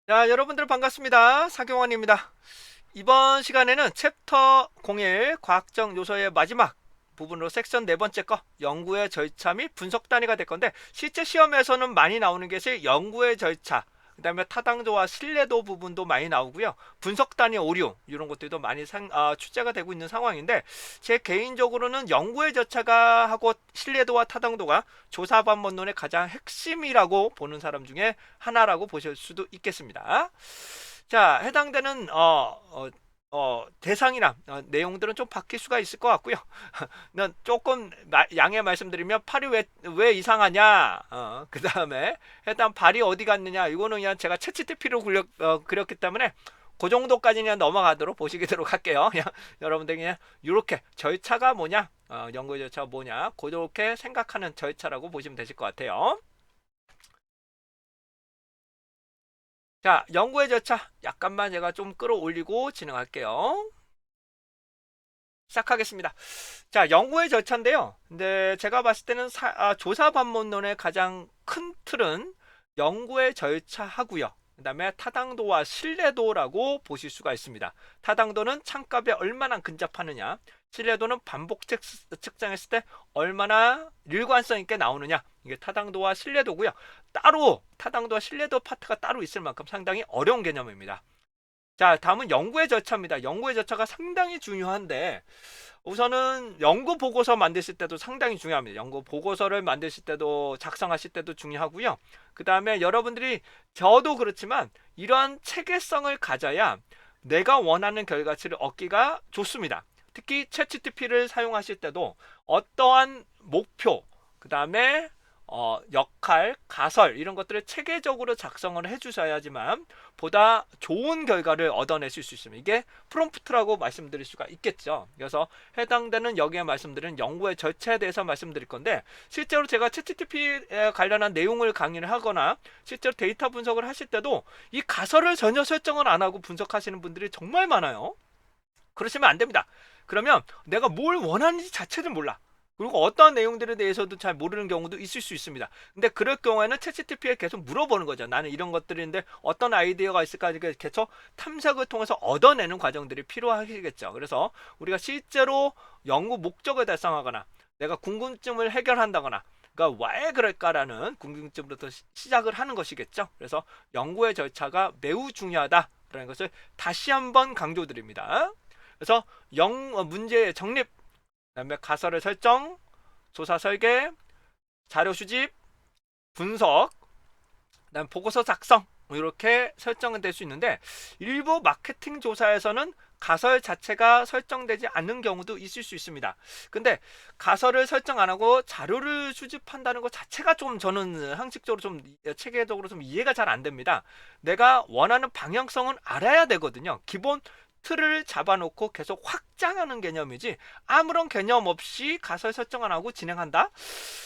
자, 여러분들 반갑습니다. 사경원입니다. 이번 시간에는 챕터 01 과학적 요소의 마지막 부분으로 섹션 네 번째 거 연구의 절차 및 분석 단위가 될 건데, 실제 시험에서는 많이 나오는 것이 연구의 절차, 그 다음에 타당도와 신뢰도 부분도 많이 나오고요. 분석 단위 오류 이런 것들도 많이 출제가 되고 있는 상황인데, 제 개인적으로는 연구의 절차가 하고 신뢰도와 타당도가 조사 반문론의 가장 핵심이라고 보는 사람 중에 하나라고 보실 수도 있겠습니다. 자, 해당되는 대상이나 내용들은 좀 바뀔 수가 있을 것 같고요. 난 조금 양해 말씀드리면, 팔이 왜 이상하냐, 그 다음에 해당 발이 어디 갔느냐, 이거는 그냥 제가 채찌티피로 그렸기 때문에 그 정도까지 그냥 넘어가도록 보시도록 할게요. 그냥 여러분들 그냥 이렇게 절차가 뭐냐, 연구 절차가 뭐냐, 그렇게 생각하는 절차라고 보시면 되실 것 같아요. 자, 연구의 절차 약간만 제가 좀 끌어올리고 진행할게요. 시작하겠습니다. 자, 연구의 절차인데요. 근데 제가 봤을 때는 조사 반문론의 가장 큰 틀은 연구의 절차하고요. 그 다음에 타당도와 신뢰도라고 보실 수가 있습니다. 타당도는 참값에 얼마나 근접하느냐, 신뢰도는 반복 측정했을 때 얼마나 일관성 있게 나오느냐, 이게 타당도와 신뢰도고요. 따로 타당도와 신뢰도 파트가 따로 있을 만큼 상당히 어려운 개념입니다. 자, 다음은 연구의 절차입니다. 연구의 절차가 상당히 중요한데, 우선은 연구 보고서 만드실 때도 상당히 중요합니다. 연구 보고서를 만드실 때도, 작성하실 때도 중요하고요. 그 다음에 여러분들이, 저도 그렇지만 이러한 체계성을 가져야 내가 원하는 결과치를 얻기가 좋습니다. 특히 챗GPT를 사용하실 때도 어떠한 목표, 그 다음에 역할, 가설 이런 것들을 체계적으로 작성을 해주셔야지만 보다 좋은 결과를 얻어내실 수 있습니다. 이게 프롬프트라고 말씀드릴 수가 있겠죠. 그래서 해당되는 여기에 말씀드린 연구의 절차에 대해서 말씀드릴 건데, 실제로 제가 챗GPT에 관련한 내용을 강의를 하거나 실제로 데이터 분석을 하실 때도 이 가설을 전혀 설정을 안 하고 분석하시는 분들이 정말 많아요. 그러시면 안 됩니다. 그러면 내가 뭘 원하는지 자체를 몰라. 그리고 어떠한 내용들에 대해서도 잘 모르는 경우도 있을 수 있습니다. 근데 그럴 경우에는 챗GPT에 계속 물어보는 거죠. 나는 이런 것들인데 어떤 아이디어가 있을까, 계속 탐색을 통해서 얻어내는 과정들이 필요하시겠죠. 그래서 우리가 실제로 연구 목적을 달성하거나 내가 궁금증을 해결한다거나, 그러니까 왜 그럴까라는 궁금증부터 시작을 하는 것이겠죠. 그래서 연구의 절차가 매우 중요하다라는 것을 다시 한번 강조드립니다. 그래서 문제의 정립, 그다음에 가설의 설정, 조사 설계, 자료 수집, 분석, 그다음 보고서 작성, 이렇게 설정은 될 수 있는데, 일부 마케팅 조사에서는 가설 자체가 설정되지 않는 경우도 있을 수 있습니다. 근데 가설을 설정 안 하고 자료를 수집한다는 것 자체가 좀, 저는 상식적으로 좀, 체계적으로 좀 이해가 잘 안 됩니다. 내가 원하는 방향성은 알아야 되거든요. 기본 틀을 잡아놓고 계속 확장하는 개념이지, 아무런 개념 없이 가설 설정 안 하고 진행한다?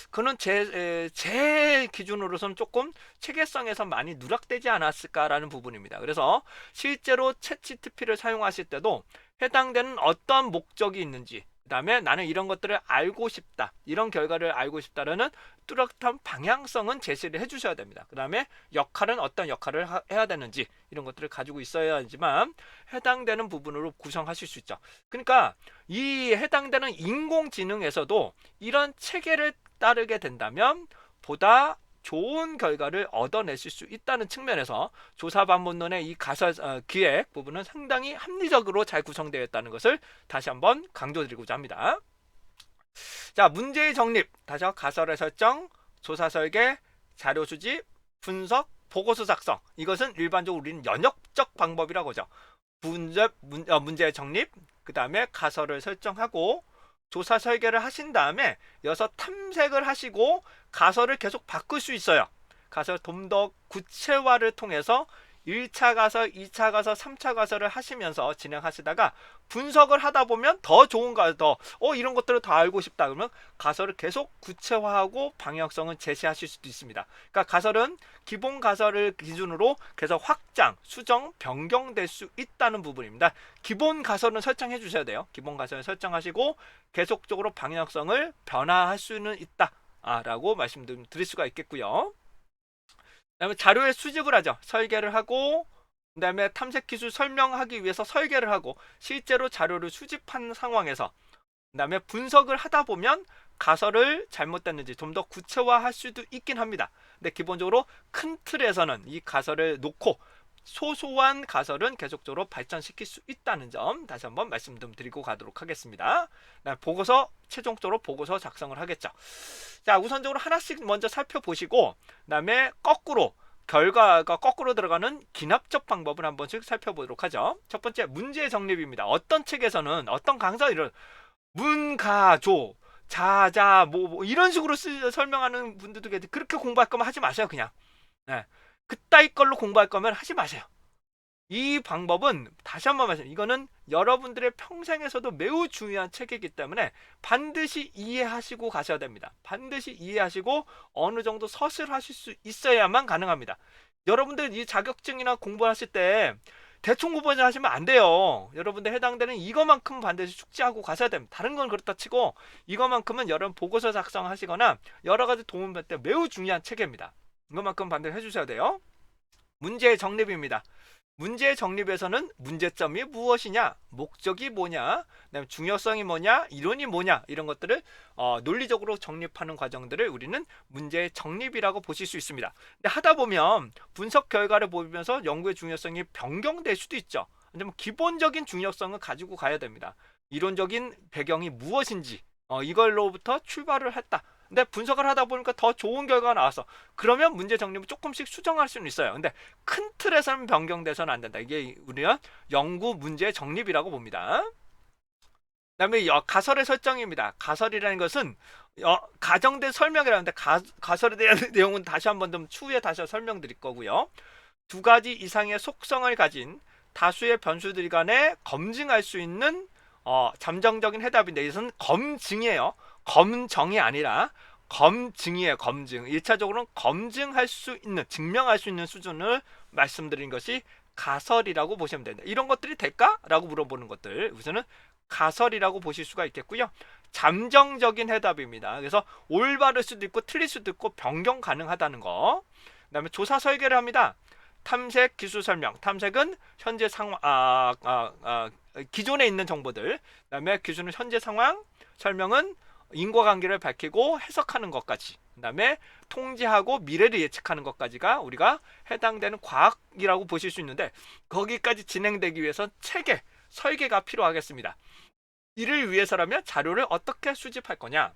그는 제 기준으로서는 조금 체계성에서 많이 누락되지 않았을까라는 부분입니다. 그래서 실제로 챗GPT를 사용하실 때도 해당되는 어떤 목적이 있는지, 그 다음에 나는 이런 것들을 알고 싶다, 이런 결과를 알고 싶다라는 뚜렷한 방향성은 제시를 해주셔야 됩니다. 그 다음에 역할은 어떤 역할을 해야 되는지, 이런 것들을 가지고 있어야 하지만 해당되는 부분으로 구성하실 수 있죠. 그러니까 이 해당되는 인공지능에서도 이런 체계를 따르게 된다면 보다 좋은 결과를 얻어내실 수 있다는 측면에서 조사 반문론의 이 가설 기획 부분은 상당히 합리적으로 잘 구성되어 있다는 것을 다시 한번 강조드리고자 합니다. 자, 문제의 정립, 다시 한번 가설의 설정, 조사 설계, 자료 수집, 분석, 보고서 작성, 이것은 일반적으로 우리는 연역적 방법이라고 하죠. 문제의 정립, 그 다음에 가설을 설정하고 조사 설계를 하신 다음에 여기서 탐색을 하시고 가설을 계속 바꿀 수 있어요. 가설 좀 더 구체화를 통해서 1차 가설, 2차 가설, 3차 가설을 하시면서 진행하시다가 분석을 하다 보면 더 좋은 가설, 이런 것들을 더 알고 싶다 그러면 가설을 계속 구체화하고 방향성을 제시하실 수도 있습니다. 그러니까 가설은 기본 가설을 기준으로 계속 확장, 수정, 변경될 수 있다는 부분입니다. 기본 가설은 설정해 주셔야 돼요. 기본 가설을 설정하시고 계속적으로 방향성을 변화할 수는 있다 라고 말씀드릴 수가 있겠고요. 그다음에 자료의 수집을 하죠. 설계를 하고 그다음에 탐색 기술 설명하기 위해서 설계를 하고 실제로 자료를 수집한 상황에서 그다음에 분석을 하다 보면 가설을 잘못됐는지 좀 더 구체화할 수도 있긴 합니다. 근데 기본적으로 큰 틀에서는 이 가설을 놓고 소소한 가설은 계속적으로 발전시킬 수 있다는 점 다시 한번 말씀 좀 드리고 가도록 하겠습니다. 보고서 최종적으로 보고서 작성을 하겠죠. 자, 우선적으로 하나씩 먼저 살펴보시고 그다음에 거꾸로 결과가 거꾸로 들어가는 기납적 방법을 한 번씩 살펴보도록 하죠. 첫 번째 문제 정립입니다. 어떤 책에서는 어떤 강사 이런 문가조 자자 뭐 이런 식으로 설명하는 분들도 계신데 그렇게 공부할 거면 하지 마세요. 그냥 네. 그따위 걸로 공부할 거면 하지 마세요. 이 방법은 다시 한번 말씀, 이거는 여러분들의 평생에서도 매우 중요한 책이기 때문에 반드시 이해하시고 가셔야 됩니다. 반드시 이해하시고 어느 정도 서술하실 수 있어야만 가능합니다. 여러분들 이 자격증이나 공부하실 때 대충 구분을 하시면 안 돼요. 여러분들 해당되는 이거만큼 반드시 숙지하고 가셔야 됩니다. 다른 건 그렇다 치고 이거만큼은 여러분 보고서 작성하시거나 여러 가지 도움 받을 때 매우 중요한 책입니다. 이거만큼 반드시 해주셔야 돼요. 문제의 정립입니다. 문제의 정립에서는 문제점이 무엇이냐, 목적이 뭐냐, 그다음에 중요성이 뭐냐, 이론이 뭐냐 이런 것들을 논리적으로 정립하는 과정들을 우리는 문제의 정립이라고 보실 수 있습니다. 근데 하다 보면 분석 결과를 보면서 연구의 중요성이 변경될 수도 있죠. 근데 뭐 기본적인 중요성을 가지고 가야 됩니다. 이론적인 배경이 무엇인지 이걸로부터 출발을 했다. 근데 분석을 하다 보니까 더 좋은 결과가 나왔어. 그러면 문제 정립을 조금씩 수정할 수는 있어요. 근데 큰 틀에서는 변경돼서는 안 된다. 이게 우리가 연구 문제 정립이라고 봅니다. 그다음에 가설의 설정입니다. 가설이라는 것은 가정된 설명이라는데 가설에 대한 내용은 다시 한번 좀 추후에 다시 설명드릴 거고요. 두 가지 이상의 속성을 가진 다수의 변수들 간에 검증할 수 있는 잠정적인 해답인데 이것은 검증이에요. 검정이 아니라 검증이에요. 검증. 1차적으로는 검증할 수 있는, 증명할 수 있는 수준을 말씀드린 것이 가설이라고 보시면 됩니다. 이런 것들이 될까? 라고 물어보는 것들 우선은 가설이라고 보실 수가 있겠고요. 잠정적인 해답입니다. 그래서 올바를 수도 있고 틀릴 수도 있고 변경 가능하다는 거. 그 다음에 조사 설계를 합니다. 탐색 기술 설명. 탐색은 현재 상황, 기존에 있는 정보들. 그 다음에 기술은 현재 상황. 설명은 인과관계를 밝히고 해석하는 것까지. 그 다음에 통제하고 미래를 예측하는 것까지가 우리가 해당되는 과학이라고 보실 수 있는데 거기까지 진행되기 위해서 체계, 설계가 필요하겠습니다. 이를 위해서라면 자료를 어떻게 수집할 거냐,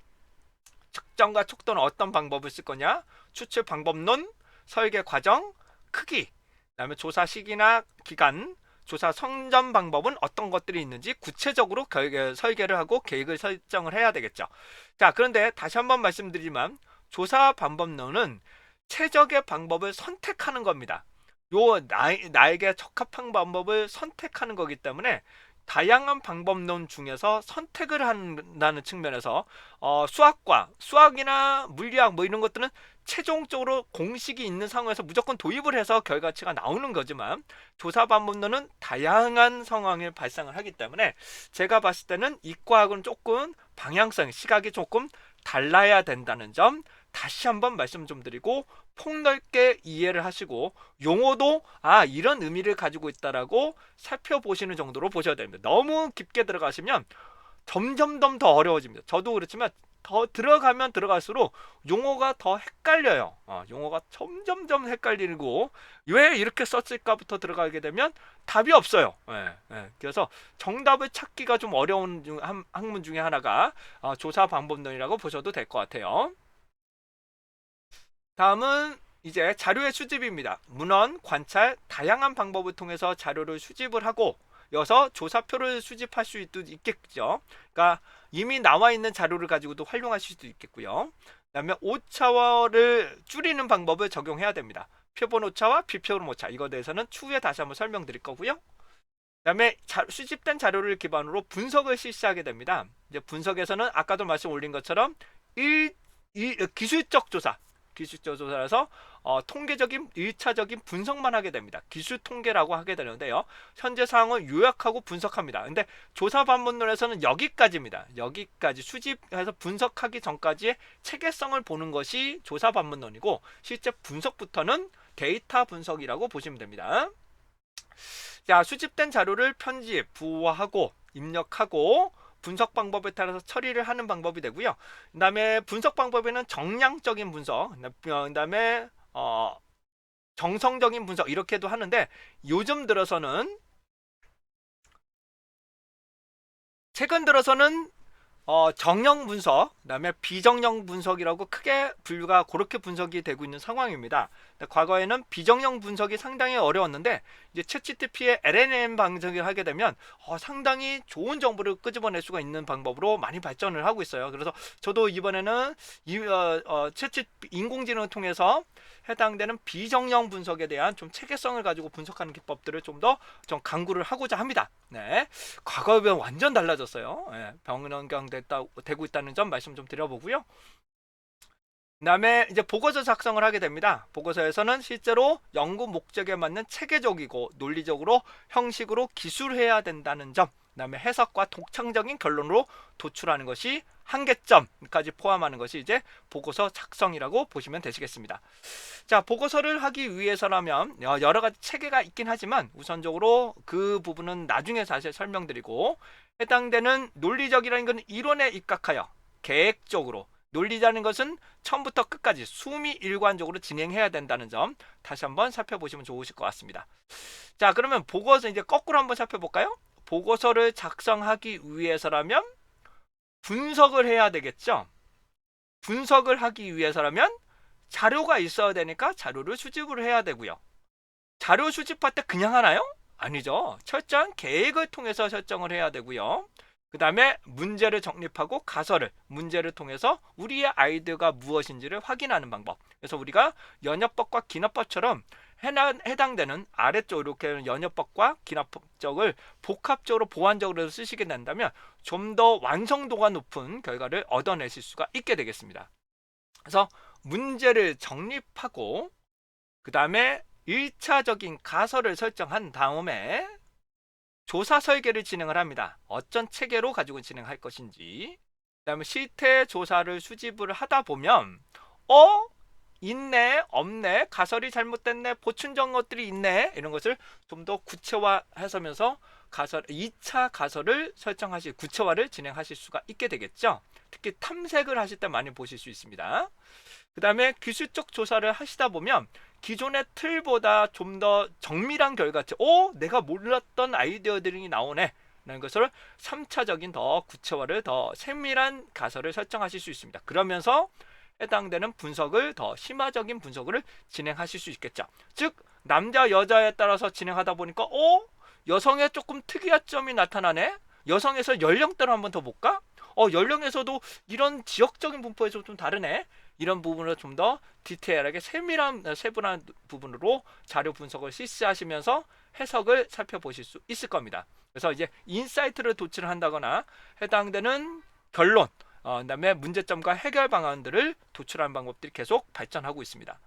측정과 촉도는 어떤 방법을 쓸 거냐, 추측 방법론, 설계 과정, 크기, 그다음에 조사 시기나 기간, 조사 선점 방법은 어떤 것들이 있는지 구체적으로 설계를 하고 계획을 설정을 해야 되겠죠. 자, 그런데 다시 한번 말씀드리지만 조사 방법론은 최적의 방법을 선택하는 겁니다. 나에게 적합한 방법을 선택하는 거기 때문에 다양한 방법론 중에서 선택을 한다는 측면에서 수학이나 물리학 뭐 이런 것들은 최종적으로 공식이 있는 상황에서 무조건 도입을 해서 결과치가 나오는 거지만 조사 방법론은 다양한 상황을 발생을 하기 때문에 제가 봤을 때는 이과학은 조금 방향성, 시각이 조금 달라야 된다는 점 다시 한번 말씀 좀 드리고 폭넓게 이해를 하시고 용어도 이런 의미를 가지고 있다라고 살펴보시는 정도로 보셔야 됩니다. 너무 깊게 들어가시면 점점점 더 어려워집니다. 저도 그렇지만 더 들어가면 들어갈수록 용어가 더 헷갈려요. 용어가 점점점 헷갈리고 왜 이렇게 썼을까부터 들어가게 되면 답이 없어요. 그래서 정답을 찾기가 좀 어려운 학문 중에 하나가 조사 방법론이라고 보셔도 될 것 같아요. 다음은 이제 자료의 수집입니다. 문헌, 관찰, 다양한 방법을 통해서 자료를 수집을 하고 여기서 조사표를 수집할 수 있겠죠. 그러니까 이미 나와 있는 자료를 가지고도 활용하실 수도 있겠고요. 그 다음에 오차를 줄이는 방법을 적용해야 됩니다. 표본 오차와 비표본 오차, 이거에 대해서는 추후에 다시 한번 설명드릴 거고요. 그 다음에 수집된 자료를 기반으로 분석을 실시하게 됩니다. 이제 분석에서는 아까도 말씀 올린 것처럼 기술적 조사라서 통계적인 1차적인 분석만 하게 됩니다. 기술 통계라고 하게 되는데요. 현재 상황을 요약하고 분석합니다. 근데 조사 방법론에서는 여기까지입니다. 여기까지 수집해서 분석하기 전까지의 체계성을 보는 것이 조사 방법론이고 실제 분석부터는 데이터 분석이라고 보시면 됩니다. 자, 수집된 자료를 편집, 부호하고 입력하고 분석 방법에 따라서 처리를 하는 방법이 되고요. 그다음에 분석 방법에는 정량적인 분석, 그다음에 정성적인 분석 이렇게도 하는데 요즘 들어서는 최근 들어서는 정형 분석, 그다음에 비정형 분석이라고 크게 분류가 그렇게 분석이 되고 있는 상황입니다. 과거에는 비정형 분석이 상당히 어려웠는데 이제 챗GPT의 LLM 방식을 하게 되면 상당히 좋은 정보를 끄집어낼 수가 있는 방법으로 많이 발전을 하고 있어요. 그래서 저도 이번에는 챗GPT 인공지능을 통해서 해당되는 비정형 분석에 대한 좀 체계성을 가지고 분석하는 기법들을 좀 더 좀 강구를 하고자 합니다. 네, 과거에 비해 완전 달라졌어요. 네, 변경 되고 있다는 점 말씀 좀 드려보고요. 그다음에 이제 보고서 작성을 하게 됩니다. 보고서에서는 실제로 연구 목적에 맞는 체계적이고 논리적으로 형식으로 기술해야 된다는 점, 그다음에 해석과 독창적인 결론으로 도출하는 것이 한계점까지 포함하는 것이 이제 보고서 작성이라고 보시면 되시겠습니다. 자, 보고서를 하기 위해서라면 여러 가지 체계가 있긴 하지만 우선적으로 그 부분은 나중에 사실 설명드리고, 해당되는 논리적이라는 것은 이론에 입각하여 계획적으로, 논리라는 것은 처음부터 끝까지 수미일관적으로 진행해야 된다는 점 다시 한번 살펴보시면 좋으실 것 같습니다. 자, 그러면 보고서 이제 거꾸로 한번 살펴볼까요? 보고서를 작성하기 위해서라면 분석을 해야 되겠죠. 분석을 하기 위해서라면 자료가 있어야 되니까 자료를 수집을 해야 되고요. 자료 수집할 때 그냥 하나요? 아니죠. 철저한 계획을 통해서 설정을 해야 되고요. 그 다음에 문제를 정립하고 가설을, 문제를 통해서 우리의 아이디어가 무엇인지를 확인하는 방법. 그래서 우리가 연역법과 기납법처럼 해당되는 아래쪽 이렇게 연역법과 기납법적을 복합적으로 보완적으로 쓰시게 된다면 좀 더 완성도가 높은 결과를 얻어내실 수가 있게 되겠습니다. 그래서 문제를 정립하고 그 다음에 1차적인 가설을 설정한 다음에 조사 설계를 진행을 합니다. 어떤 체계로 가지고 진행할 것인지. 그 다음에 실태 조사를 수집을 하다 보면 있네, 없네, 가설이 잘못됐네, 보충적 것들이 있네, 이런 것을 좀 더 구체화하면서 2차 가설을 구체화를 진행하실 수가 있게 되겠죠. 특히 탐색을 하실 때 많이 보실 수 있습니다. 그 다음에 기술적 조사를 하시다 보면 기존의 틀보다 좀 더 정밀한 결과치, 내가 몰랐던 아이디어들이 나오네 라는 것을 3차적인 더 구체화를, 더 세밀한 가설을 설정하실 수 있습니다. 그러면서 해당되는 분석을, 더 심화적인 분석을 진행하실 수 있겠죠. 즉 남자 여자에 따라서 진행하다 보니까 여성의 조금 특이한 점이 나타나네. 여성에서 연령대로 한번 더 볼까? 연령에서도 이런 지역적인 분포에서 좀 다르네. 이런 부분을 좀 더 디테일하게 세분한 부분으로 자료 분석을 실시하시면서 해석을 살펴보실 수 있을 겁니다. 그래서 이제 인사이트를 도출을 한다거나 해당되는 결론, 그다음에 문제점과 해결 방안들을 도출하는 방법들이 계속 발전하고 있습니다.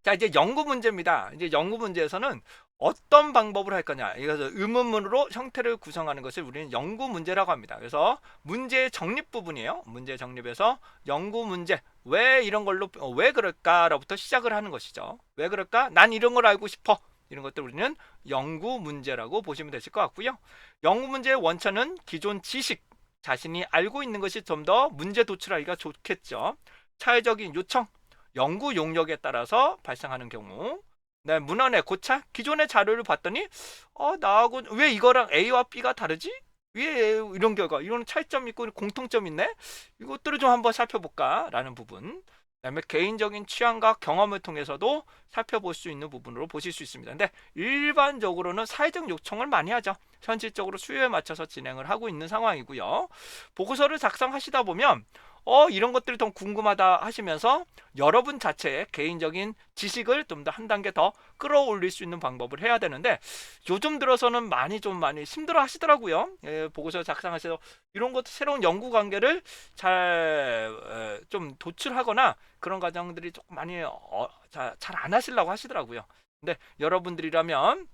자, 이제 연구 문제입니다. 이제 연구 문제에서는 어떤 방법을 할 거냐, 이것을 의문문으로 형태를 구성하는 것을 우리는 연구 문제라고 합니다. 그래서 문제의 정립 부분이에요. 문제 정립에서 연구 문제, 왜 이런 걸로, 왜 그럴까로부터 시작을 하는 것이죠. 왜 그럴까? 난 이런 걸 알고 싶어. 이런 것들 우리는 연구 문제라고 보시면 되실 것 같고요. 연구 문제의 원천은 기존 지식, 자신이 알고 있는 것이 좀 더 문제 도출하기가 좋겠죠. 차이적인 요청, 연구 용역에 따라서 발생하는 경우. 네, 문헌의 고차, 기존의 자료를 봤더니 나하고 왜 이거랑 A와 B가 다르지? 왜 이런 결과, 이런 차이점 있고 공통점 있네? 이것들을 좀 한번 살펴볼까 라는 부분. 그다음에 개인적인 취향과 경험을 통해서도 살펴볼 수 있는 부분으로 보실 수 있습니다. 근데 일반적으로는 사회적 요청을 많이 하죠. 현실적으로 수요에 맞춰서 진행을 하고 있는 상황이고요. 보고서를 작성하시다 보면 이런 것들이 더 궁금하다 하시면서 여러분 자체의 개인적인 지식을 좀 더 한 단계 더 끌어올릴 수 있는 방법을 해야 되는데 요즘 들어서는 많이 힘들어 하시더라고요. 보고서 작성하셔서 이런 것도 새로운 연구 관계를 잘 좀 도출하거나 그런 과정들이 조금 많이 잘 안 하시려고 하시더라고요. 근데 여러분들이라면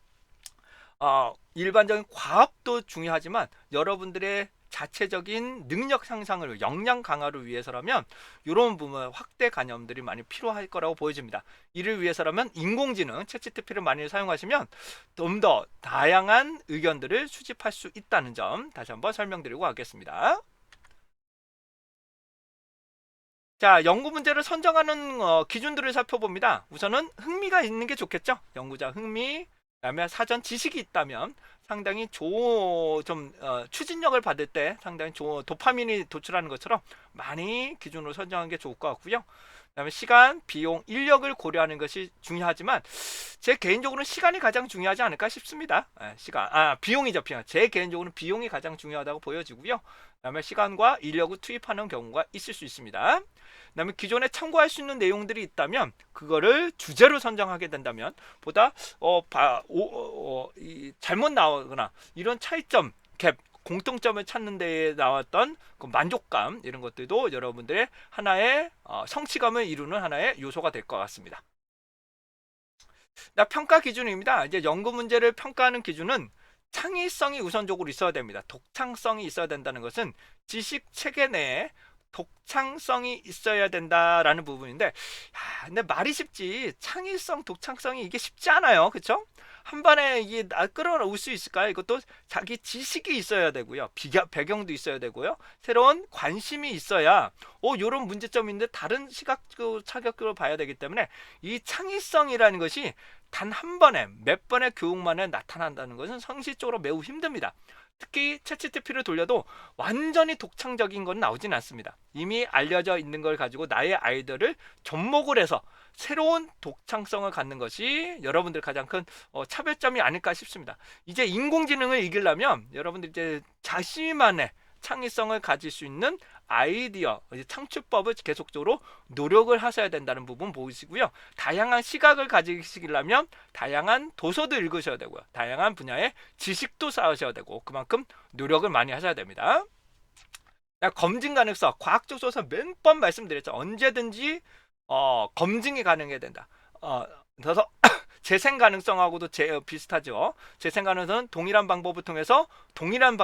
일반적인 과학도 중요하지만 여러분들의 자체적인 능력 향상을 역량 강화를 위해서라면 이런 부분 확대 관념들이 많이 필요할 거라고 보여집니다. 이를 위해서라면 인공지능 챗GPT를 많이 사용하시면 좀 더 다양한 의견들을 수집할 수 있다는 점 다시 한번 설명드리고 가겠습니다. 자, 연구 문제를 선정하는 기준들을 살펴봅니다. 우선은 흥미가 있는 게 좋겠죠. 연구자 흥미, 그다음에 사전 지식이 있다면 상당히 추진력을 받을 때 상당히 도파민이 도출하는 것처럼 많이 기준으로 선정하는 게 좋을 것 같고요. 그다음에 시간, 비용, 인력을 고려하는 것이 중요하지만 제 개인적으로는 시간이 가장 중요하지 않을까 싶습니다. 비용이죠, 비용. 제 개인적으로는 비용이 가장 중요하다고 보여지고요. 그다음에 시간과 인력을 투입하는 경우가 있을 수 있습니다. 그다음에 기존에 참고할 수 있는 내용들이 있다면 그거를 주제로 선정하게 된다면 보다 잘못 나오거나 이런 차이점, 갭, 공통점을 찾는 데에 나왔던 그 만족감 이런 것들도 여러분들의 하나의 성취감을 이루는 하나의 요소가 될 것 같습니다. 평가 기준입니다. 이제 연구 문제를 평가하는 기준은 창의성이 우선적으로 있어야 됩니다. 독창성이 있어야 된다는 것은 지식 체계 내에 독창성이 있어야 된다라는 부분인데, 근데 말이 쉽지 창의성, 독창성이 이게 쉽지 않아요, 그렇죠? 한 번에 이게 끌어올 수 있을까요? 이것도 자기 지식이 있어야 되고요, 배경도 있어야 되고요, 새로운 관심이 있어야 이런 문제점인데 다른 시각적으로 차격으로 봐야 되기 때문에 이 창의성이라는 것이 단 한 번에 몇 번의 교육만에 나타난다는 것은 상식적으로 매우 힘듭니다. 특히 챗GPT를 돌려도 완전히 독창적인 건 나오진 않습니다. 이미 알려져 있는 걸 가지고 나의 아이디어를 접목을 해서 새로운 독창성을 갖는 것이 여러분들 가장 큰 차별점이 아닐까 싶습니다. 이제 인공지능을 이기려면 여러분들 이제 자신만의 창의성을 가질 수 있는 아이디어, 창출법을 계속적으로 노력을 하셔야 된다는 부분 보이시고요. 다양한 시각을 가지시려면 다양한 도서도 읽으셔야 되고요. 다양한 분야의 지식도 쌓으셔야 되고 그만큼 노력을 많이 하셔야 됩니다. 검증 가능성, 과학적 조사 몇 번 말씀드렸죠. 언제든지 검증이 가능해야 된다. 그래서 재생 가능성하고도 비슷하죠. 재생 가능성은 동일한 방법을 통해서 동일한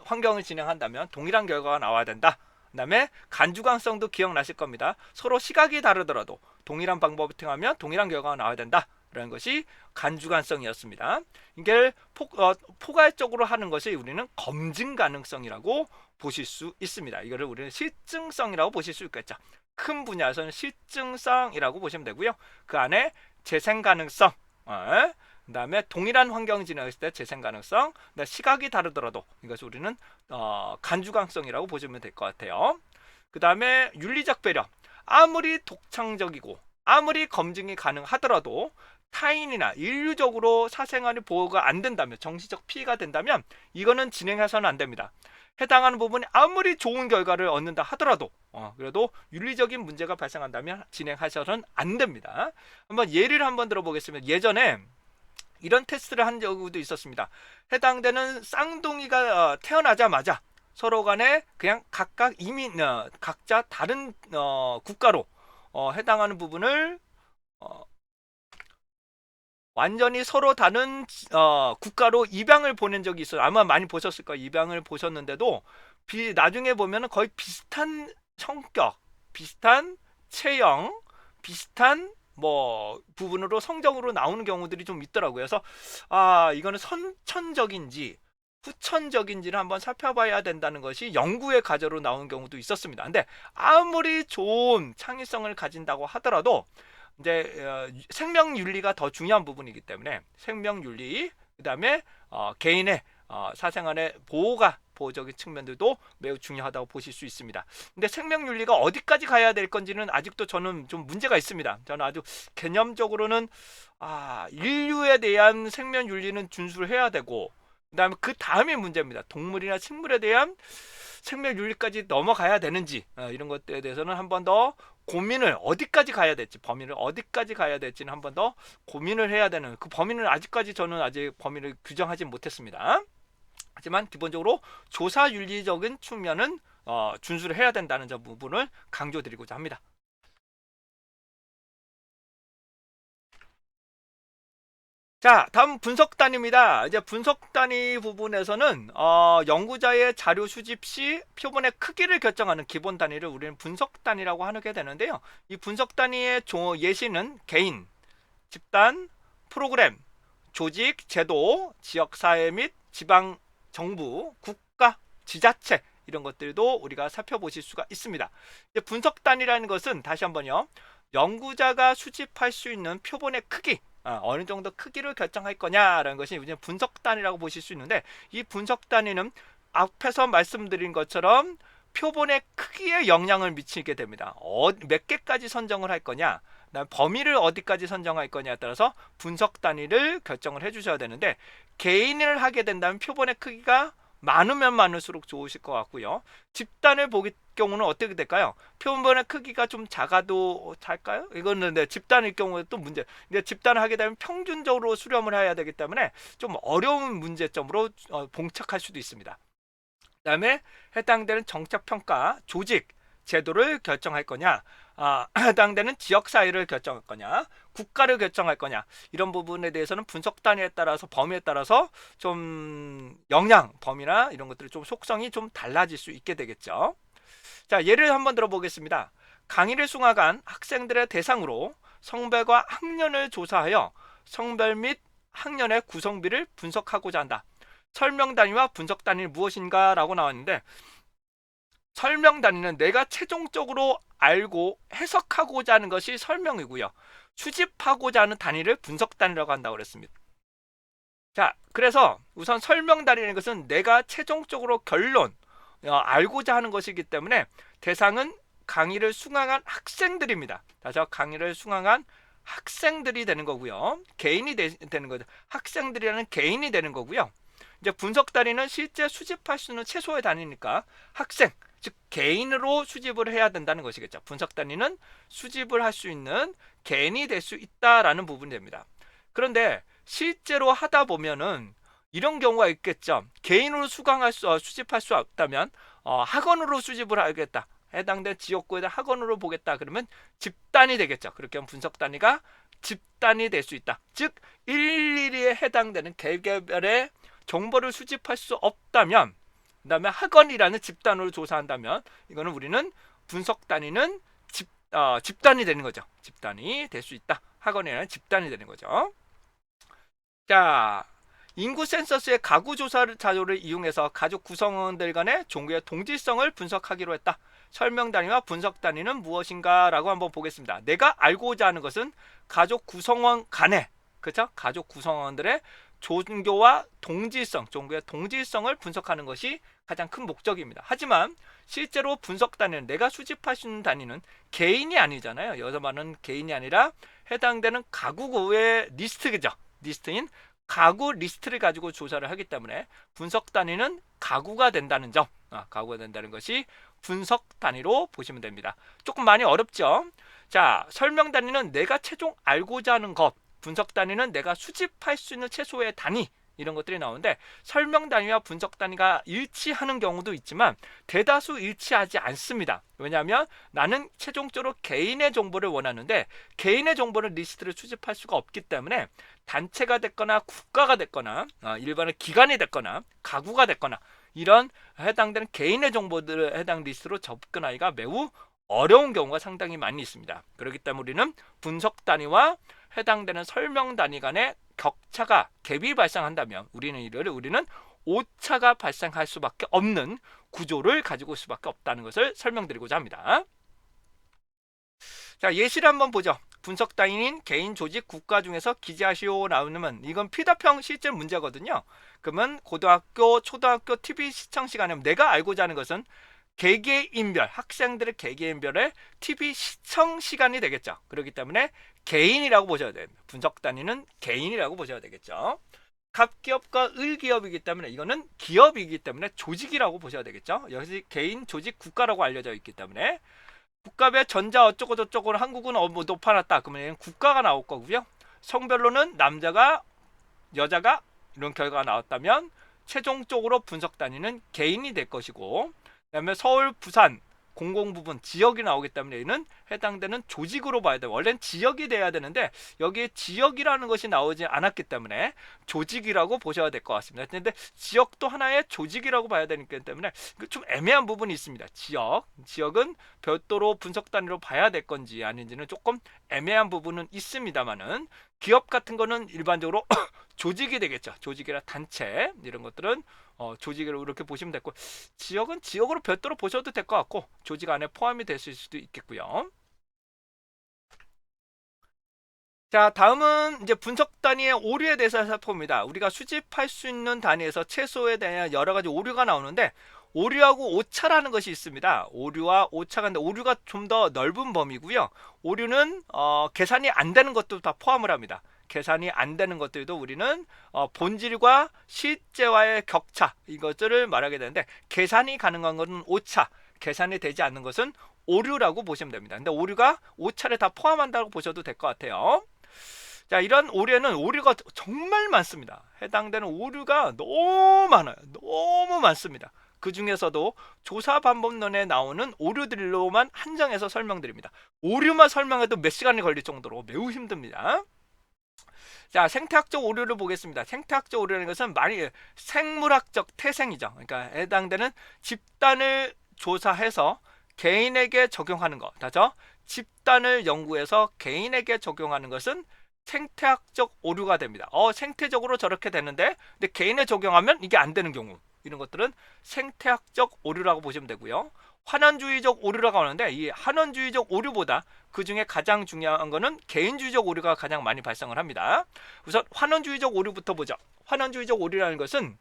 환경을 진행한다면 동일한 결과가 나와야 된다. 그 다음에 간주관성도 기억나실 겁니다. 서로 시각이 다르더라도 동일한 방법을 통하면 동일한 결과가 나와야 된다. 라는 것이 간주관성이었습니다. 이게 포괄적으로 하는 것이 우리는 검증 가능성이라고 보실 수 있습니다. 이거를 우리는 실증성이라고 보실 수 있겠죠. 큰 분야에서는 실증성이라고 보시면 되고요. 그 안에 재생 가능성, 그 다음에 동일한 환경 진행했을 때 재생 가능성, 시각이 다르더라도 이것을 우리는 간주관성이라고 보시면 될 것 같아요. 그 다음에 윤리적 배려, 아무리 독창적이고 아무리 검증이 가능하더라도 타인이나 인류적으로 사생활이 보호가 안 된다면, 정신적 피해가 된다면 이거는 진행해서는 안 됩니다. 해당하는 부분이 아무리 좋은 결과를 얻는다 하더라도 그래도 윤리적인 문제가 발생한다면 진행하셔서는 안 됩니다. 예를 한번 들어보겠습니다. 예전에 이런 테스트를 한 적도 있었습니다. 해당되는 쌍둥이가 태어나자마자 서로 간에 그냥 각각 각자 다른 국가로 해당하는 부분을 완전히 서로 다른 국가로 입양을 보낸 적이 있어요. 아마 많이 보셨을 거예요. 입양을 보셨는데도 나중에 보면 거의 비슷한 성격, 비슷한 체형, 비슷한 부분으로 성적으로 나오는 경우들이 좀 있더라고요. 그래서 이거는 선천적인지 후천적인지를 한번 살펴봐야 된다는 것이 연구의 과제로 나온 경우도 있었습니다. 근데 아무리 좋은 창의성을 가진다고 하더라도 이제 생명윤리가 더 중요한 부분이기 때문에 생명윤리, 그 다음에 개인의 사생활의 보호적인 측면들도 매우 중요하다고 보실 수 있습니다. 근데 생명윤리가 어디까지 가야 될 건지는 아직도 저는 좀 문제가 있습니다. 저는 아주 개념적으로는 인류에 대한 생명윤리는 준수를 해야 되고 그 다음에 문제입니다. 동물이나 식물에 대한 생명윤리까지 넘어가야 되는지 이런 것들에 대해서는 한 번 더 고민을 어디까지 가야 될지, 범위를 어디까지 가야 될지는 한 번 더 고민을 해야 되는, 그 범위는 아직까지 저는 아직 범위를 규정하지 못했습니다. 하지만 기본적으로 조사윤리적인 측면은 준수를 해야 된다는 점 부분을 강조드리고자 합니다. 자, 다음 분석 단위입니다. 이제 분석 단위 부분에서는 연구자의 자료 수집 시 표본의 크기를 결정하는 기본 단위를 우리는 분석 단위라고 하게 되는데요. 이 분석 단위의 예시는 개인, 집단, 프로그램, 조직, 제도, 지역사회 및 지방 정부, 국가, 지자체 이런 것들도 우리가 살펴보실 수가 있습니다. 이제 분석 단위라는 것은 다시 한번요. 연구자가 수집할 수 있는 표본의 크기, 어느 정도 크기를 결정할 거냐라는 것이 분석 단위라고 보실 수 있는데, 이 분석 단위는 앞에서 말씀드린 것처럼 표본의 크기에 영향을 미치게 됩니다. 몇 개까지 선정을 할 거냐, 범위를 어디까지 선정할 거냐에 따라서 분석 단위를 결정을 해주셔야 되는데, 개인을 하게 된다면 표본의 크기가 많으면 많을수록 좋으실 것 같고요. 집단을 보기 경우는 어떻게 될까요? 표본의 크기가 좀 작아도 잘까요? 이거는 집단일 경우에 또 문제. 근데 집단을 하게 되면 평균적으로 수렴을 해야 되기 때문에 좀 어려운 문제점으로 봉착할 수도 있습니다. 그다음에 해당되는 정책 평가, 조직, 제도를 결정할 거냐, 해당되는 지역 사회를 결정할 거냐, 국가를 결정할 거냐, 이런 부분에 대해서는 분석 단위에 따라서 범위에 따라서 좀 영향 범위나 이런 것들이 좀 속성이 좀 달라질 수 있게 되겠죠. 자, 예를 한번 들어보겠습니다. 강의를 수강한 학생들의 대상으로 성별과 학년을 조사하여 성별 및 학년의 구성비를 분석하고자 한다. 설명 단위와 분석 단위는 무엇인가 라고 나왔는데, 설명 단위는 내가 최종적으로 알고 해석하고자 하는 것이 설명이고요. 수집하고자 하는 단위를 분석 단위라고 한다고 그랬습니다. 자, 그래서 우선 설명 단위라는 것은 내가 최종적으로 결론, 알고자 하는 것이기 때문에 대상은 강의를 수강한 학생들입니다. 다시 강의를 수강한 학생들이 되는 거고요. 개인이 되는 거죠. 학생들이라는 개인이 되는 거고요. 이제 분석 단위는 실제 수집할 수 있는 최소의 단위니까 학생, 즉 개인으로 수집을 해야 된다는 것이겠죠. 분석 단위는 수집을 할 수 있는 개인이 될 수 있다라는 부분이 됩니다. 그런데 실제로 하다 보면은 이런 경우가 있겠죠. 개인으로 수집할 수 없다면 학원으로 수집을 하겠다. 해당된 지역구에 학원으로 보겠다. 그러면 집단이 되겠죠. 그렇게 하면 분석 단위가 집단이 될 수 있다. 즉 일일이에 해당되는 개개별의 정보를 수집할 수 없다면, 그 다음에 학원이라는 집단으로 조사한다면, 이거는 우리는 분석 단위는 집단이 되는 거죠. 집단이 될 수 있다. 학원이라는 집단이 되는 거죠. 자, 인구 센서스의 가구 조사 자료를 이용해서 가족 구성원들 간의 종교의 동질성을 분석하기로 했다. 설명 단위와 분석 단위는 무엇인가 라고 한번 보겠습니다. 내가 알고자 하는 것은 가족 구성원 간의, 그렇죠? 가족 구성원들의 종교와 동질성, 종교의 동질성을 분석하는 것이 가장 큰 목적입니다. 하지만 실제로 분석 단위는, 내가 수집할 수 있는 단위는 개인이 아니잖아요. 여기서 말하는 개인이 아니라 해당되는 가구의 리스트죠. 리스트인 가구 리스트를 가지고 조사를 하기 때문에 분석 단위는 가구가 된다는 점, 가구가 된다는 것이 분석 단위로 보시면 됩니다. 조금 많이 어렵죠? 자, 설명 단위는 내가 최종 알고자 하는 것, 분석 단위는 내가 수집할 수 있는 최소의 단위, 이런 것들이 나오는데, 설명 단위와 분석 단위가 일치하는 경우도 있지만 대다수 일치하지 않습니다. 왜냐하면 나는 최종적으로 개인의 정보를 원하는데 개인의 정보를 리스트를 수집할 수가 없기 때문에 단체가 됐거나 국가가 됐거나 일반의 기관이 됐거나 가구가 됐거나 이런 해당되는 개인의 정보들을 해당 리스트로 접근하기가 매우 어려운 경우가 상당히 많이 있습니다. 그렇기 때문에 우리는 분석 단위와 해당되는 설명 단위 간의 격차가, 갭이 발생한다면 우리는 오차가 발생할 수밖에 없는 구조를 가지고 올 수밖에 없다는 것을 설명드리고자 합니다. 자, 예시를 한번 보죠. 분석 단위인 개인, 조직, 국가 중에서 기재하시오 나오면, 이건 피답형 실제 문제거든요. 그러면 고등학교, 초등학교 TV 시청 시간에 내가 알고자 하는 것은 개개인별, 학생들의 개개인별의 TV 시청 시간이 되겠죠. 그렇기 때문에 개인이라고 보셔야 됩니다. 분석 단위는 개인이라고 보셔야 되겠죠. 갑기업과 을기업이기 때문에 이거는 기업이기 때문에 조직이라고 보셔야 되겠죠. 여기서 개인, 조직, 국가라고 알려져 있기 때문에 국가별 전자 어쩌고 저쩌고 한국은 뭐 높아놨다. 그러면 국가가 나올 거고요. 성별로는 남자가 여자가 이런 결과가 나왔다면 최종적으로 분석 단위는 개인이 될 것이고, 그다음에 서울, 부산, 공공 부분 지역이 나오기 때문에 이는 해당되는 조직으로 봐야 돼요. 원래는 지역이 돼야 되는데 여기에 지역이라는 것이 나오지 않았기 때문에 조직이라고 보셔야 될 것 같습니다. 근데 지역도 하나의 조직이라고 봐야 되기 때문에 좀 애매한 부분이 있습니다. 지역은 별도로 분석 단위로 봐야 될 건지 아닌지는 조금 애매한 부분은 있습니다만은 기업 같은 거는 일반적으로 조직이 되겠죠. 조직이나 단체 이런 것들은 조직으로 이렇게 보시면 되고, 지역은 지역으로 별도로 보셔도 될 것 같고 조직 안에 포함이 됐을 수도 있겠고요. 자, 다음은 이제 분석 단위의 오류에 대해서 살펴봅니다. 우리가 수집할 수 있는 단위에서 최소에 대한 여러 가지 오류가 나오는데, 오류하고 오차라는 것이 있습니다. 오류와 오차가 있는데, 오류가 좀 더 넓은 범위고요. 오류는 계산이 안 되는 것도 다 포함을 합니다. 계산이 안 되는 것들도 우리는 본질과 실제와의 격차, 이것들을 말하게 되는데, 계산이 가능한 것은 오차, 계산이 되지 않는 것은 오류라고 보시면 됩니다. 근데 오류가 오차를 다 포함한다고 보셔도 될 것 같아요. 자, 이런 오류에는 오류가 정말 많습니다. 해당되는 오류가 너무 많아요. 너무 많습니다. 그 중에서도 조사 방법론에 나오는 오류들로만 한정해서 설명드립니다. 오류만 설명해도 몇 시간이 걸릴 정도로 매우 힘듭니다. 자, 생태학적 오류를 보겠습니다. 생태학적 오류라는 것은 많이 생물학적 태생이죠. 그러니까 해당되는 집단을 조사해서 개인에게 적용하는 것. 다죠? 집단을 연구해서 개인에게 적용하는 것은 생태학적 오류가 됩니다. 생태적으로 저렇게 되는데, 근데 개인에 적용하면 이게 안 되는 경우, 이런 것들은 생태학적 오류라고 보시면 되고요. 환원주의적 오류라고 하는데, 이 환원주의적 오류보다 그 중에 가장 중요한 거는 개인주의적 오류가 가장 많이 발생을 합니다. 우선 환원주의적 오류부터 보죠. 환원주의적 오류라는 것은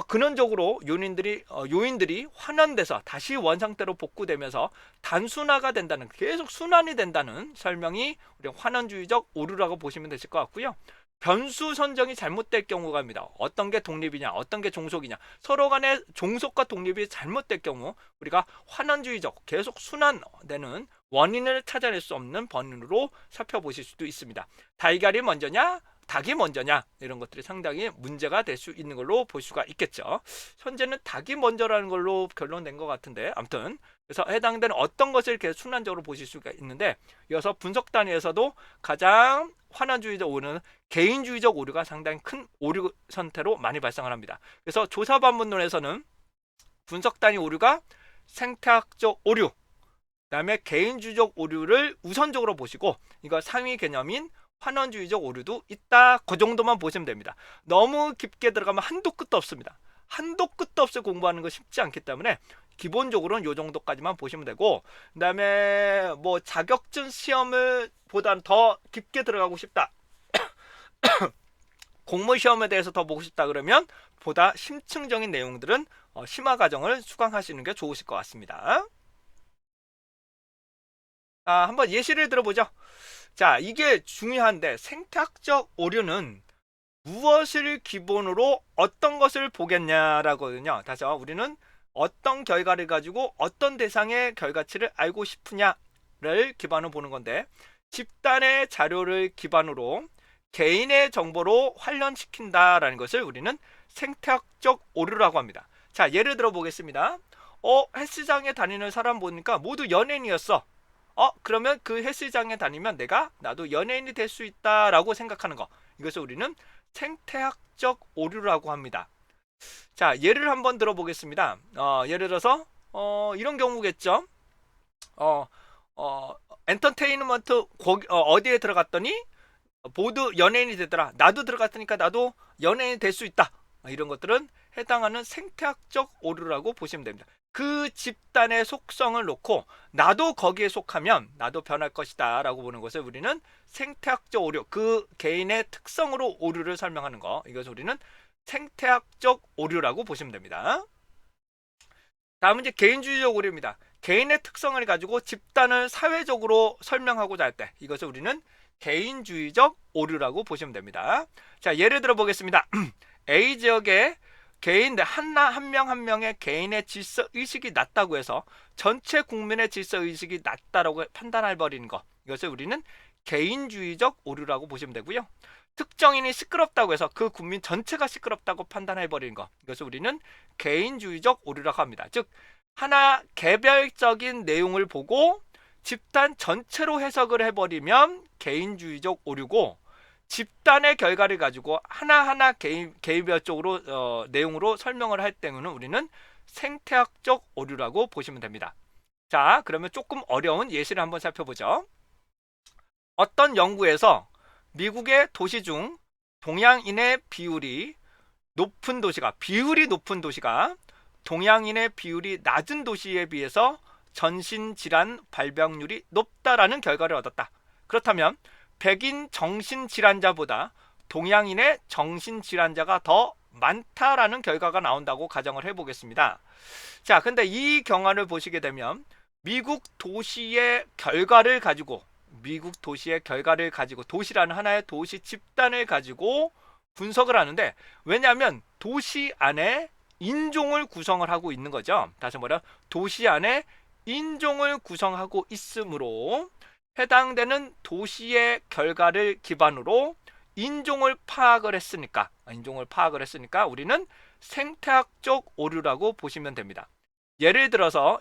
근원적으로 요인들이 환원돼서 다시 원상태로 복구되면서 단순화가 된다는, 계속 순환이 된다는 설명이 우리 환원주의적 오류라고 보시면 되실 것 같고요. 변수 선정이 잘못될 경우가입니다. 어떤 게 독립이냐, 어떤 게 종속이냐, 서로 간의 종속과 독립이 잘못될 경우 우리가 환원주의적, 계속 순환되는 원인을 찾아낼 수 없는 번으로 살펴보실 수도 있습니다. 달걀이 먼저냐, 닭이 먼저냐, 이런 것들이 상당히 문제가 될 수 있는 걸로 볼 수가 있겠죠. 현재는 닭이 먼저라는 걸로 결론낸 것 같은데, 아무튼 그래서 해당되는 어떤 것을 이렇게 순환적으로 보실 수가 있는데, 이어서 분석 단위에서도 가장 환원주의적 오류는 개인주의적 오류가 상당히 큰 오류 선태로 많이 발생을 합니다. 그래서 조사 반문론에서는 분석 단위 오류가 생태학적 오류, 그다음에 개인주의적 오류를 우선적으로 보시고, 이거 상위 개념인 환원주의적 오류도 있다, 그 정도만 보시면 됩니다. 너무 깊게 들어가면 한도 끝도 없습니다. 한도 끝도 없이 공부하는 거 쉽지 않기 때문에 기본적으로는 이 정도까지만 보시면 되고, 그 다음에 뭐 자격증 시험을 보단 더 깊게 들어가고 싶다, 공모 시험에 대해서 더 보고 싶다 그러면 보다 심층적인 내용들은 심화 과정을 수강하시는 게 좋으실 것 같습니다. 한번 예시를 들어보죠. 자, 이게 중요한데, 생태학적 오류는 무엇을 기본으로 어떤 것을 보겠냐라거든요. 다시 우리는 어떤 결과를 가지고 어떤 대상의 결과치를 알고 싶으냐를 기반으로 보는 건데, 집단의 자료를 기반으로 개인의 정보로 관련시킨다라는 것을 우리는 생태학적 오류라고 합니다. 자, 예를 들어 보겠습니다. 헬스장에 다니는 사람 보니까 모두 연예인이었어. 그러면 그 헬스장에 다니면 나도 연예인이 될 수 있다라고 생각하는 거, 이것을 우리는 생태학적 오류라고 합니다. 자, 예를 한번 들어보겠습니다. 예를 들어서 이런 경우겠죠. 엔터테인먼트 어디에 들어갔더니 모두 연예인이 되더라. 나도 들어갔으니까 나도 연예인이 될 수 있다. 이런 것들은 해당하는 생태학적 오류라고 보시면 됩니다. 그 집단의 속성을 놓고 나도 거기에 속하면 나도 변할 것이다 라고 보는 것을 우리는 생태학적 오류, 그 개인의 특성으로 오류를 설명하는 거, 이것을 우리는 생태학적 오류라고 보시면 됩니다. 다음은 이제 개인주의적 오류입니다. 개인의 특성을 가지고 집단을 사회적으로 설명하고자 할 때, 이것을 우리는 개인주의적 오류라고 보시면 됩니다. 자, 예를 들어 보겠습니다. A 지역에 개인 한 명 한 명의 개인의 질서 의식이 낮다고 해서 전체 국민의 질서 의식이 낮다라고 판단해 버리는 것, 이것을 우리는 개인주의적 오류라고 보시면 되고요. 특정인이 시끄럽다고 해서 그 국민 전체가 시끄럽다고 판단해 버리는 것, 이것을 우리는 개인주의적 오류라고 합니다. 즉 하나 개별적인 내용을 보고 집단 전체로 해석을 해버리면 개인주의적 오류고, 집단의 결과를 가지고 하나하나 개별적으로 내용으로 설명을 할 때는 우리는 생태학적 오류라고 보시면 됩니다. 자, 그러면 조금 어려운 예시를 한번 살펴보죠. 어떤 연구에서 미국의 도시 중 동양인의 비율이 높은 도시가 동양인의 비율이 낮은 도시에 비해서 전신질환 발병률이 높다라는 결과를 얻었다. 그렇다면 백인 정신질환자보다 동양인의 정신질환자가 더 많다라는 결과가 나온다고 가정을 해보겠습니다. 자, 근데 이 경화를 보시게 되면 미국 도시의 결과를 가지고 도시라는 하나의 도시 집단을 가지고 분석을 하는데, 왜냐하면 도시 안에 인종을 구성을 하고 있는 거죠. 다시 말해 도시 안에 인종을 구성하고 있으므로 해당되는 도시의 결과를 기반으로 인종을 파악을 했으니까 우리는 생태학적 오류라고 보시면 됩니다. 예를 들어서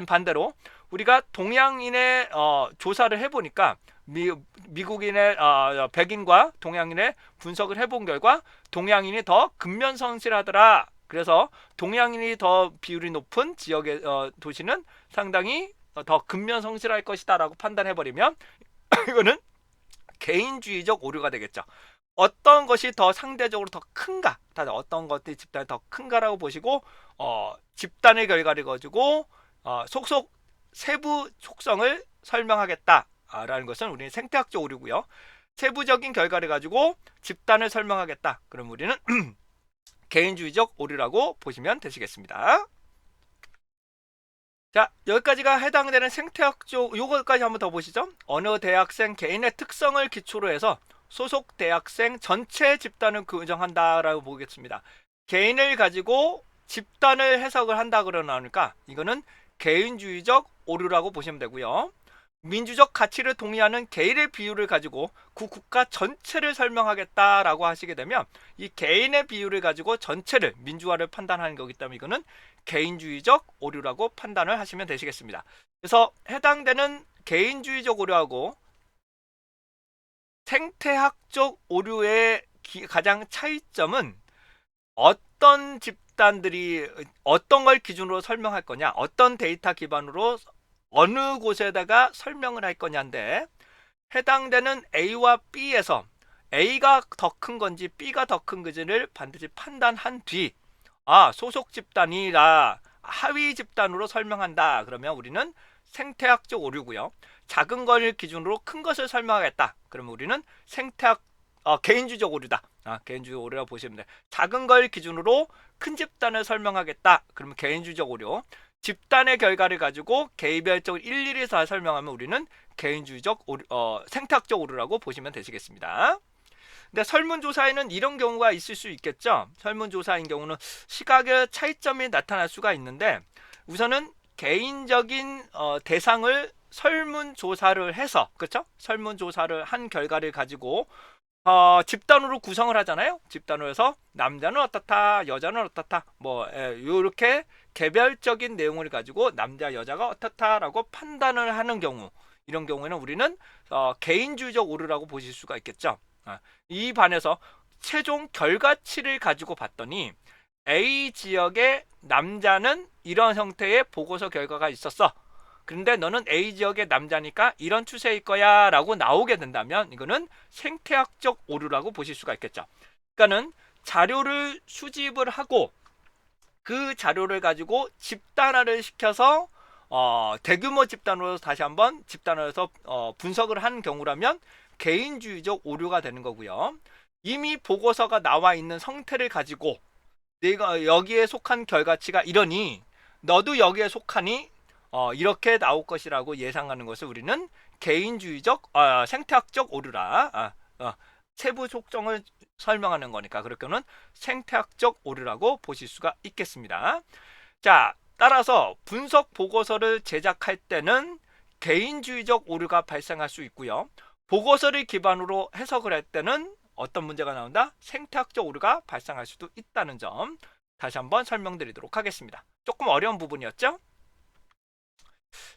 반대로 우리가 동양인의 조사를 해보니까 미국인의 백인과 동양인의 분석을 해본 결과 동양인이 더 근면성실하더라. 그래서 동양인이 더 비율이 높은 지역의 도시는 상당히 더 근면성실할 것이다 라고 판단해버리면 이거는 개인주의적 오류가 되겠죠. 어떤 것이 더 상대적으로 더 큰가, 어떤 것들이 집단이 더 큰가라고 보시고 집단의 결과를 가지고 속속 세부 속성을 설명하겠다라는 것은 우리는 생태학적 오류고요. 세부적인 결과를 가지고 집단을 설명하겠다. 그럼 우리는 개인주의적 오류라고 보시면 되시겠습니다. 자, 여기까지가 해당되는 생태학적, 요거까지 한번 더 보시죠. 어느 대학생 개인의 특성을 기초로 해서 소속 대학생 전체 집단을 규정한다라고 보겠습니다. 개인을 가지고 집단을 해석을 한다 그러나니까 이거는 개인주의적 오류라고 보시면 되고요. 민주적 가치를 동의하는 개인의 비율을 가지고 그 국가 전체를 설명하겠다라고 하시게 되면 이 개인의 비율을 가지고 전체를 민주화를 판단하는 거기 때문에 이거는 개인주의적 오류라고 판단을 하시면 되시겠습니다. 그래서 해당되는 개인주의적 오류하고 생태학적 오류의 가장 차이점은 어떤 집단들이 어떤 걸 기준으로 설명할 거냐, 어떤 데이터 기반으로 어느 곳에다가 설명을 할 거냐인데, 해당되는 A와 B에서 A가 더 큰 건지 B가 더 큰 건지를 반드시 판단한 뒤 소속 집단이라 하위 집단으로 설명한다. 그러면 우리는 생태학적 오류고요. 작은 걸 기준으로 큰 것을 설명하겠다. 그러면 우리는 개인주의적 오류다. 개인주의적 오류라고 보시면 돼요. 작은 걸 기준으로 큰 집단을 설명하겠다. 그러면 개인주의적 오류. 집단의 결과를 가지고 개별적으로 일일이 다 설명하면 우리는 개인주의적 오류, 생태학적 오류라고 보시면 되시겠습니다. 근데 설문조사에는 이런 경우가 있을 수 있겠죠. 설문조사인 경우는 시각의 차이점이 나타날 수가 있는데, 우선은 개인적인 대상을 설문조사를 해서, 그렇죠? 설문조사를 한 결과를 가지고 집단으로 구성을 하잖아요. 집단으로 해서 남자는 어떻다, 여자는 어떻다, 이렇게 개별적인 내용을 가지고 남자, 여자가 어떻다라고 판단을 하는 경우, 이런 경우에는 우리는 개인주의적 오류라고 보실 수가 있겠죠. 이 반에서 최종 결과치를 가지고 봤더니 A 지역의 남자는 이런 형태의 보고서 결과가 있었어. 그런데 너는 A 지역의 남자니까 이런 추세일 거야 라고 나오게 된다면 이거는 생태학적 오류라고 보실 수가 있겠죠. 그러니까는 자료를 수집을 하고 그 자료를 가지고 집단화를 시켜서 대규모 집단으로 다시 한번 집단화해서 분석을 한 경우라면 개인주의적 오류가 되는 거고요. 이미 보고서가 나와 있는 성태를 가지고 내가 여기에 속한 결과치가 이러니 너도 여기에 속하니 이렇게 나올 것이라고 예상하는 것을 우리는 개인주의적 생태학적 오류라. 세부 속성을 설명하는 거니까 그렇게는 생태학적 오류라고 보실 수가 있겠습니다. 자, 따라서 분석 보고서를 제작할 때는 개인주의적 오류가 발생할 수 있고요. 보고서를 기반으로 해석을 할 때는 어떤 문제가 나온다? 생태학적 오류가 발생할 수도 있다는 점 다시 한번 설명드리도록 하겠습니다. 조금 어려운 부분이었죠?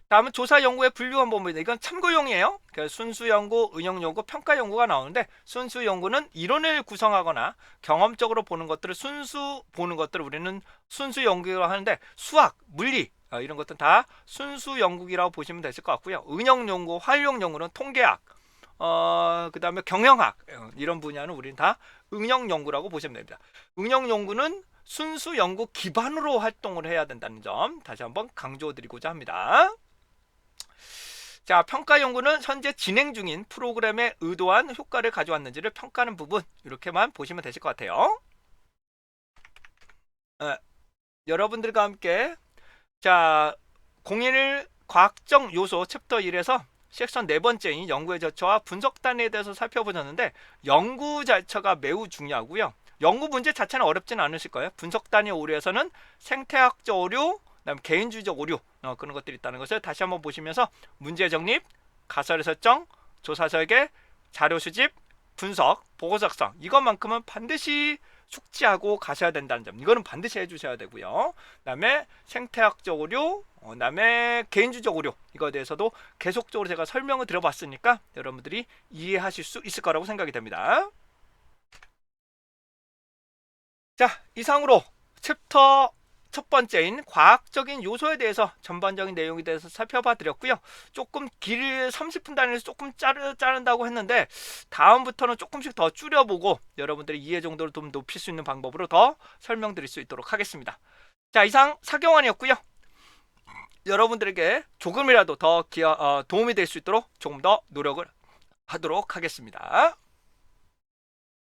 다음은 조사 연구의 분류 한번 보면 이건 참고용이에요. 순수 연구, 응용 연구, 평가 연구가 나오는데 순수 연구는 이론을 구성하거나 경험적으로 보는 것들을 순수 보는 것들을 우리는 순수 연구라고 하는데 수학, 물리 이런 것들은 다 순수 연구라고 보시면 되실 것 같고요. 응용 연구, 활용 연구는 통계학, 그 다음에 경영학 이런 분야는 우리는 다 응용 연구라고 보시면 됩니다. 응용 연구는 순수 연구 기반으로 활동을 해야 된다는 점 다시 한번 강조드리고자 합니다. 자, 평가 연구는 현재 진행 중인 프로그램에 의도한 효과를 가져왔는지를 평가하는 부분 이렇게만 보시면 되실 것 같아요. 여러분들과 함께 자, 공인을 과학적 요소 챕터 1에서 섹션 네 번째인 연구의 절차와 분석 단위에 대해서 살펴보셨는데 연구 절차가 매우 중요하고요. 연구 문제 자체는 어렵지는 않으실 거예요. 분석 단위 오류에서는 생태학적 오류, 그다음 개인주의적 오류 그런 것들이 있다는 것을 다시 한번 보시면서 문제 정립, 가설의 설정, 조사 설계, 자료 수집, 분석, 보고 작성 이것만큼은 반드시 숙지하고 가셔야 된다는 점 이거는 반드시 해주셔야 되고요. 그다음에 생태학적 오류, 그다음에 개인주의적 오류 이거에 대해서도 계속적으로 제가 설명을 드려봤으니까 여러분들이 이해하실 수 있을 거라고 생각이 됩니다. 자, 이상으로 챕터 첫 번째인 과학적인 요소에 대해서 전반적인 내용에 대해서 살펴봐 드렸고요. 조금 길 30분 단위에서 조금 자른다고 했는데 다음부터는 조금씩 더 줄여보고 여러분들의 이해 정도를 좀 높일 수 있는 방법으로 더 설명드릴 수 있도록 하겠습니다. 자, 이상 사경환이었고요. 여러분들에게 조금이라도 더 도움이 될 수 있도록 조금 더 노력을 하도록 하겠습니다.